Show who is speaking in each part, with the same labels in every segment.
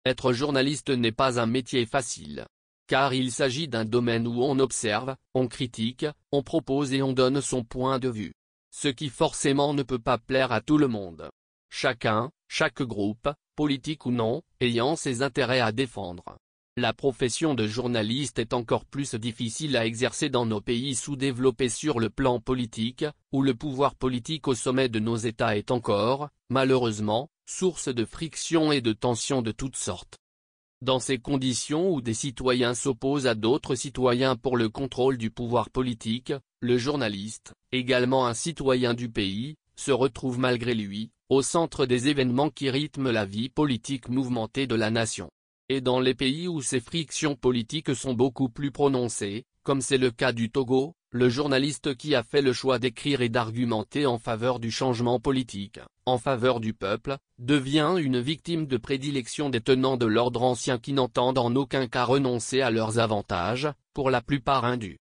Speaker 1: Être journaliste n'est pas un métier facile. Car il s'agit d'un domaine où on observe, on critique, on propose et on donne son point de vue. Ce qui forcément ne peut pas plaire à tout le monde. Chacun, chaque groupe, politique ou non, ayant ses intérêts à défendre. La profession de journaliste est encore plus difficile à exercer dans nos pays sous-développés sur le plan politique, où le pouvoir politique au sommet de nos États est encore, malheureusement, source de frictions et de tensions de toutes sortes. Dans ces conditions où des citoyens s'opposent à d'autres citoyens pour le contrôle du pouvoir politique, le journaliste, également un citoyen du pays, se retrouve malgré lui, au centre des événements qui rythment la vie politique mouvementée de la nation. Et dans les pays où ces frictions politiques sont beaucoup plus prononcées, comme c'est le cas du Togo, le journaliste qui a fait le choix d'écrire et d'argumenter en faveur du changement politique, en faveur du peuple, devient une victime de prédilection des tenants de l'ordre ancien qui n'entendent en aucun cas renoncer à leurs avantages, pour la plupart indus.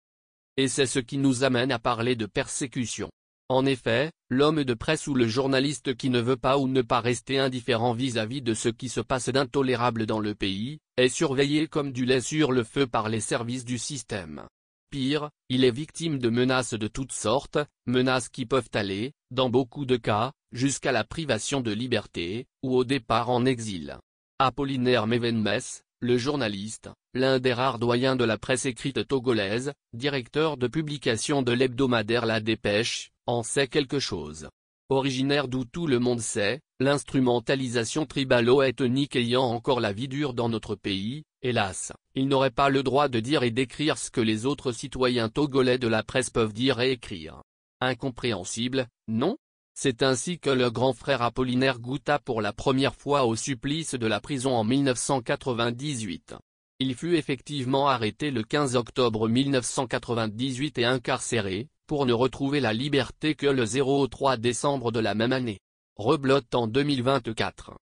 Speaker 1: Et c'est ce qui nous amène à parler de persécution. En effet, l'homme de presse ou le journaliste qui ne veut pas ou ne pas rester indifférent vis-à-vis de ce qui se passe d'intolérable dans le pays, est surveillé comme du lait sur le feu par les services du système. Pire, il est victime de menaces de toutes sortes, menaces qui peuvent aller, dans beaucoup de cas, jusqu'à la privation de liberté, ou au départ en exil. Apollinaire Mevenmes, le journaliste, l'un des rares doyens de la presse écrite togolaise, directeur de publication de l'hebdomadaire La Dépêche, en sait quelque chose. Originaire d'où tout le monde sait, l'instrumentalisation tribalo-ethnique ayant encore la vie dure dans notre pays, hélas, il n'aurait pas le droit de dire et d'écrire ce que les autres citoyens togolais de la presse peuvent dire et écrire. Incompréhensible, non? C'est ainsi que le grand frère Apollinaire goûta pour la première fois au supplice de la prison en 1998. Il fut effectivement arrêté le 15 octobre 1998 et incarcéré, pour ne retrouver la liberté que le 03 décembre de la même année. Rebelote en 2024.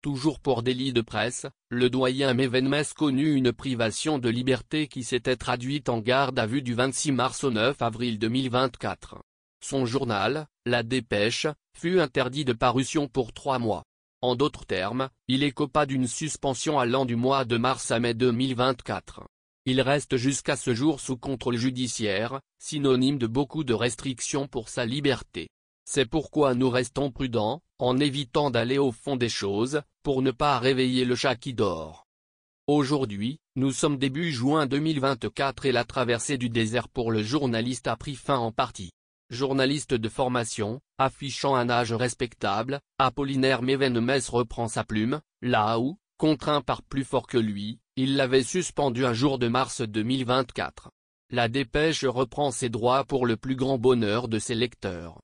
Speaker 1: Toujours pour délit de presse, le doyen Mevenmes connut une privation de liberté qui s'était traduite en garde à vue du 26 mars au 9 avril 2024. Son journal, La Dépêche, fut interdit de parution pour 3 mois. En d'autres termes, il écopa d'une suspension allant du mois de mars à mai 2024. Il reste jusqu'à ce jour sous contrôle judiciaire, synonyme de beaucoup de restrictions pour sa liberté. C'est pourquoi nous restons prudents, en évitant d'aller au fond des choses, pour ne pas réveiller le chat qui dort. Aujourd'hui, nous sommes début juin 2024 et la traversée du désert pour le journaliste a pris fin en partie. Journaliste de formation, affichant un âge respectable, Apollinaire Mevenmes reprend sa plume, là où, contraint par plus fort que lui, il l'avait suspendu un jour de mars 2024. La Dépêche reprend ses droits pour le plus grand bonheur de ses lecteurs.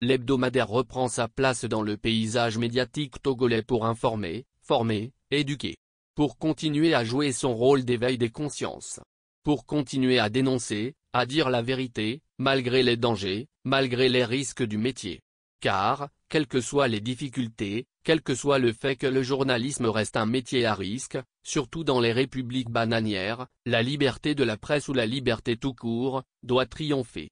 Speaker 1: L'hebdomadaire reprend sa place dans le paysage médiatique togolais pour informer, former, éduquer. Pour continuer à jouer son rôle d'éveil des consciences. Pour continuer à dénoncer, à dire la vérité, malgré les dangers, malgré les risques du métier. Car, quelles que soient les difficultés, quel que soit le fait que le journalisme reste un métier à risque, surtout dans les républiques bananières, la liberté de la presse ou la liberté tout court, doit triompher.